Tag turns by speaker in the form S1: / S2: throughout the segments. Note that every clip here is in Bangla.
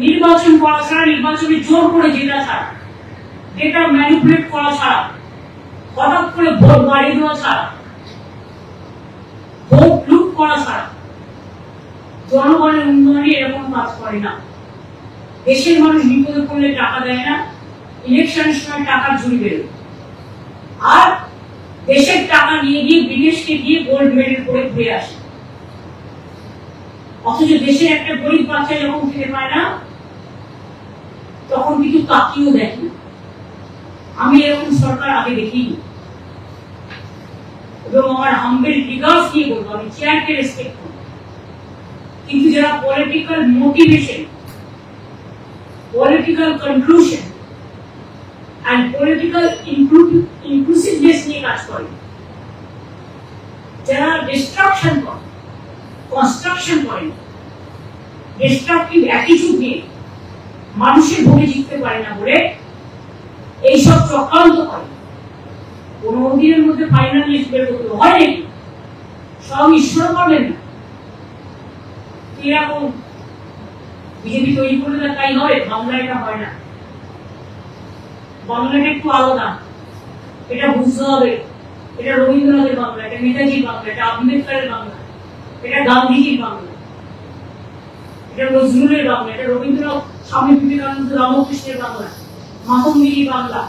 S1: নির্বাচন করা ছাড়া, নির্বাচনে জোর করে জেতা ছাড়া, ডেটা ম্যানিপুলেট করা ছাড়া, হঠাৎ করে ভোট বাড়িয়ে দেওয়া ছাড়া, ভোট লুট করা ছাড়া জনগণের উন্নয়নে এরকম কাজ করে না। দেশের মানুষ বিপদে পড়লে টাকা দেয় না, ইলেকশনের সময় টাকার ঝুড়ি বেরোয়, আর দেশের টাকা নিয়ে গিয়ে বিদেশকে গিয়ে গোল্ড মেডেল করে ঘুরে আসে। অথচ দেশের একটা গরিব বাচ্চা যখন খেতে পায় না, তখন কিন্তু তাকিয়েও দেখে। আমি এরকম সরকার আগে দেখিনি, এবং আমার হাম্বেল রিগার্স দিয়ে বলবো, আমি চেয়ারকে রেসপেক্ট করি, কিন্তু যারা political motivation, political conclusion and political inclusiveness নিয়ে কাজ করে, যারা ডিস্ট্রাকশন করে, কনস্ট্রাকশন করে, ডিস্ট্রাকটিভ অ্যাটিটিউড নিয়ে মানুষের ভোটে জিততে পারে না বলে এইসব চক্রান্ত করে। 15 দিনের মধ্যে ফাইনাল লিস্ট বের করতে হয় নাকি? সব ঈশ্বর পাবেন না, এরকম বিজেপি তৈরি করলে তাই হয়? বাংলায় এটা হয় না। বাংলাটা একটু আলাদা, এটা বুঝতে হবে। এটা রবীন্দ্রনাথের বাংলা, এটা নেতাজির বাংলা, এটা আম্বেদকরের বাংলা, এটা গান্ধীজির বাংলা, এটা নজরুলের বাংলা, এটা রবীন্দ্রনাথ, স্বামী বিবেকানন্দ, রামকৃষ্ণের বাংলা, মাতঙ্গিনীর বাংলা,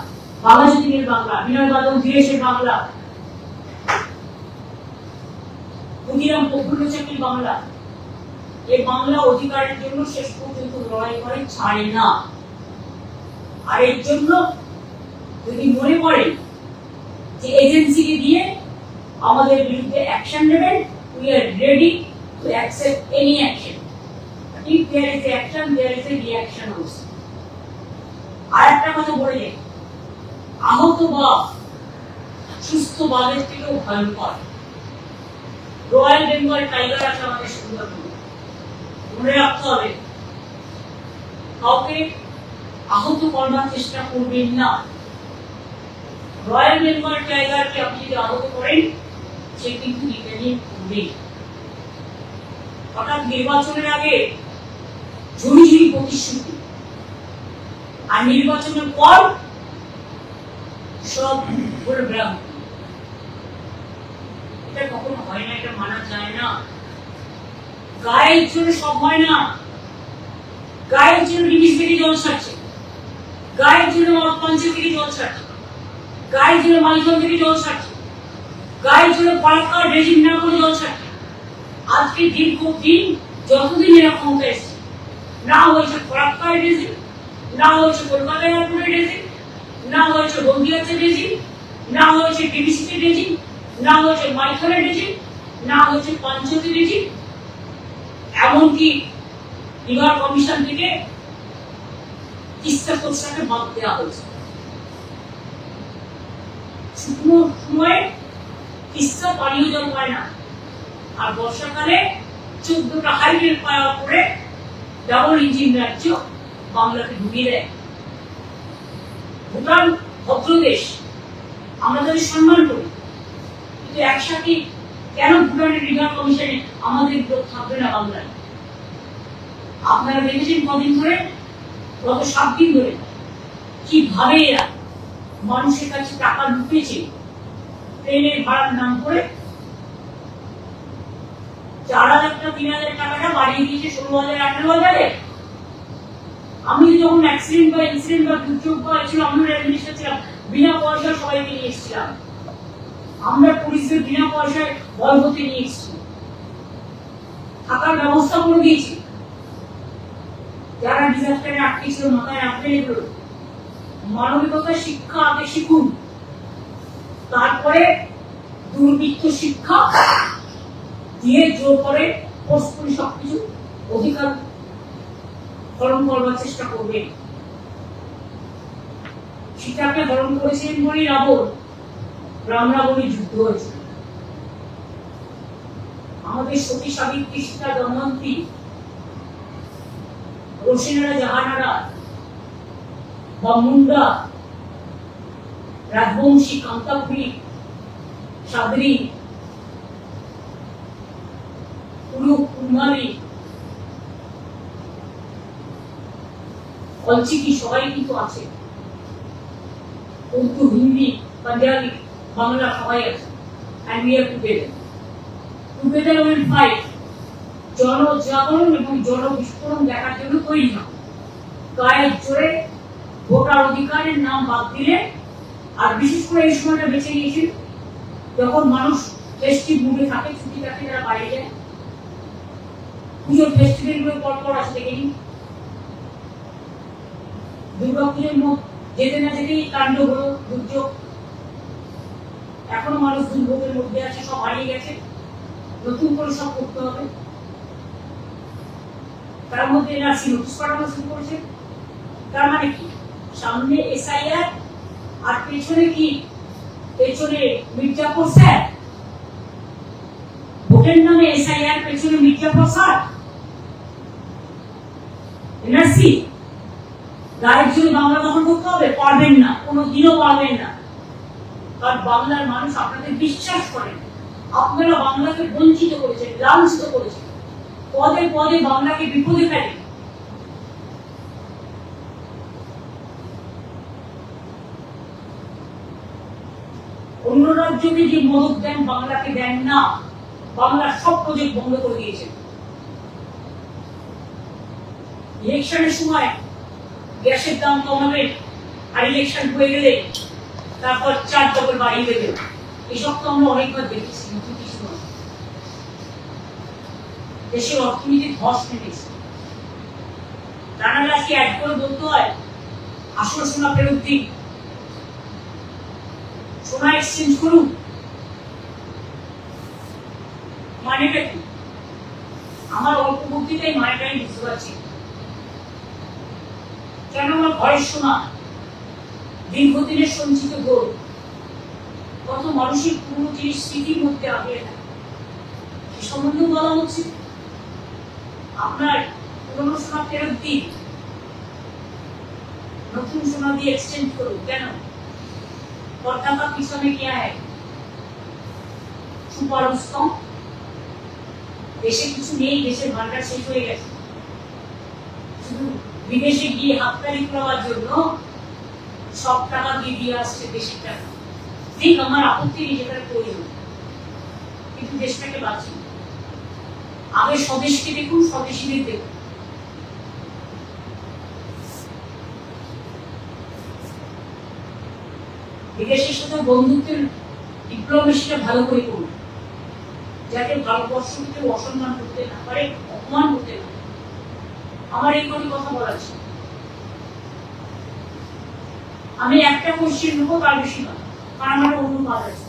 S1: বাঘাযতীনের বাংলা, বিনয় বাদল দীনেশের বাংলা, ক্ষুদিরাম প্রফুল্ল চাকির বাংলা। এই বাংলা অধিকারের জন্য শেষ পর্যন্ত লড়াই করে, ছাড়ে না। আর এর জন্য যদি মনে করেন যে এজেন্সিকে দিয়ে আমাদের বিরুদ্ধে অ্যাকশন নেবেন, we are ready to accept any action. If there is action, there is a reaction also. আর একটা কথা বলে যাই, আহত বাঘ সুস্থ বাঘের থেকেও ভয়ঙ্কর। রয়্যাল বেঙ্গল টাইগার আছে আমাদের সুন্দরবনে, মনে রাখতে হবে, কাউকে আহত করবার চেষ্টা করবেন না। রয়্যাল বেঙ্গল টাইগারকে আপনি যদি আহত করেন, সে কিন্তু ডিপেন্ডেন্ট করবে। হঠাৎ নির্বাচনের আগে ঝুড়ি ঝুড়ি প্রতিশ্রুতি, আর নির্বাচনের পর সব ভুল ভ্রান্তি। এটা কখনো হয় না, এটা মানা যায় না। গায়ের জন্য সব হয় না। গায়ের জন্য রিলিজ থেকে জল ছাড়ছে, গায়ের জন্য মতপঞ্চের থেকে জল ছাড়ছে, গায়ের জন্য মালিকল থেকে জল ছাড়ছে, গায়ের জন্য পারাক্কার রেজিম না করে জল ছাড়ছে। আজকে দীর্ঘদিন যতদিন এরা ক্ষমতা এসছে, না হয়েছে ফারাক্কার রেজিম, না হয়েছে কলকাতা এয়ারপোর্টের রেজিম, না হয়েছে হলদিয়াতে রেজিম, না হয়েছে ডিবিসিতে রেজিম, না হয়েছে মাইথনের রেজিম, না হয়েছে পঞ্চায়েতের রেজিম। এমনকি রিভার কমিশন থেকে তিস্তা খোঁজটাকে বাদ দেওয়া হয়েছে। শুকনো সময়ে তিস্তা পানীয় জল পায় না, আর বর্ষাকালে 14টা হাইওয়ে পাওয়ার পরে ডাবল ইঞ্জিন রাজ্য বাংলাকে ঢুকিয়ে দেয়। ভুটান ভদ্রদেশ, আমরা তাদের সম্মান করি, কিন্তু একসাথে কেন ভুটানের রিভার কমিশনে আমাদের লোক থাকবে না বাংলায়? আপনারা দেখেছেন কদিন ধরে, গত 7 দিন ধরে কিভাবে এরা মানুষের কাছে টাকা লুটেছে ট্রেনের ভাড়ার নাম করে। 4,000 টাকা 3,000 টাকাটা বাড়িয়ে দিয়েছে 16,000 18,000-এ। আমি যখন অ্যাক্সিডেন্ট বা ইনসিডেন্ট বা দুর্যোগ হয়েছিল, আমরা অ্যাডমিনিস্ট্রেটর ছিলাম, বিনা পয়সায় সবাইকে নিয়ে এসেছিলাম। আমরা পুলিশদের বিনা পয়সায় ভয়ভূতি নিয়ে এসেছি, থাকার ব্যবস্থা করে দিয়েছি। যারা ডিজাস্টারে আটকে ছিল, মাথায় রাখবেন এগুলো। মানবিকতা শিক্ষা আগে শিখুন, তারপরে দুর্বৃত্ত শিক্ষা দিয়ে জোর করে ফোর্সফুলি সবকিছু অধিকার হরণ করবার চেষ্টা করবেন। সীতাকে হরণ করেছিলেন বলেই রাম রাবণের যুদ্ধ হয়েছিল। আমাদের সতী সাবিত্রী, সীতা, দময়ন্তী, রোশনেরা, জাহানারা বা মুন্ডা, রাজবংশী, কান্তাপুরী, সাদরি, কুলুক, কুমারী, বলছি কি সবাই কিন্তু আছে, উর্দু, হিন্দি, পাঞ্জাবি, বাংলা সবাই আছে, and we are together. Together we will fight. জনজাগরণ এবং জনবিস্ফোরণ দেখার জন্য তৈরি না। গায়ের জোরে ভোটার অধিকারের নাম বাদ দিলে, আর বিশেষ করে এই সময়টা বেছে নিয়েছিল যখন মানুষ ফেস্টিভ মুডে থাকে, ছুটি থাকে, তারা বাইরে যায়। পুজোর ফেস্টিভ্যাল গুলো পরপর আসে, দেখে নিন। দুর্গা পুজোর যেতে না যেতেই কাণ্ড হলো, দুর্যোগ। এখনো মানুষ দুর্ভোগের মধ্যে আছে, সব হারিয়ে গেছে, নতুন করে সব করতে হবে। তার মধ্যে এনআরসি নোটিশ পাঠানো শুরু করেছে। তার মানে কি, সামনে এসআইআর আর পেছনে কি, পেছনে মির্জাপুর স্যার। ভোটের নামে এসআইআর, পেছনে মির্জাপুর স্যার, এনআরসি। গায়ের জন্য বাংলা দখল করতে হবে, পারবেন না, কোনোদিনও পারবেন না। কারণ বাংলার মানুষ আপনাদের বিশ্বাস করেন। আপনারা বাংলাকে বঞ্চিত করেছেন, লাঞ্ছিত করেছেন, পদে পদে বাংলাকে বিপদে ফেলে। অন্য রাজ্যকে যে মদত দেন, বাংলাকে দেন না। বাংলার সব প্রজেক্ট বন্ধ করে দিয়েছেন। ইলেকশনের সময় গ্যাসের দাম কমাবেন, আর ইলেকশন হয়ে গেলে তারপর 4 ডবল বাড়িয়ে দেবেন। এসব তো আমরা অনেকবার দেখেছি, নতুন কিছু নয়। দেশের অর্থনীতি ধস নেমেছে। রানাদাসকে অ্যাড করে বলতে হয় আসল সোনা ফেরত দিন, সোনা এক্সচেঞ্জ করুন। মানেটা কি? আমার অল্প বুদ্ধিতেই মানেটা আমি বুঝতে পারছি। কেন আমরা ঘরের সোনা, দীর্ঘদিনের সঞ্চিত গোল্ড, কত মানুষের পুরনো জিনিস স্মৃতির মধ্যে আগিয়ে থাকে, সে সম্বন্ধে বলা হচ্ছে আপনার পুরনো সোনা ফেরত দিন, নতুন সোনা দিয়ে এক্সচেঞ্জ করুন। কেন? पर्दा का पीछे में क्या है? छुपा रुस्तम। দেশে কিছু নেই, দেশের ভান্ডার শেষ হয়ে গেছে, শুধু বিদেশে গিয়ে হাততালি করার জন্য সব টাকা দিয়ে আসছে দেশের টাকা। ঠিক আমার আপত্তি নেই, যেটা প্রয়োজন, কিন্তু দেশটাকে বাঁচি। আগে স্বদেশকে দেখুন, স্বদেশীদের দেখুন। বিদেশের সাথে বন্ধুত্বের ডিপ্লোমেসিটা ভালো করে করুন, যাতে ভারতবর্ষকে কেউ অসম্মান করতে না পারে, অপমান করতে না পারে। আমার এই কথা বলা ছিল। আমি একটা কোশ্চেন নেবো, তার বেশি না, কারণ আমার অন্য কাজ আছে।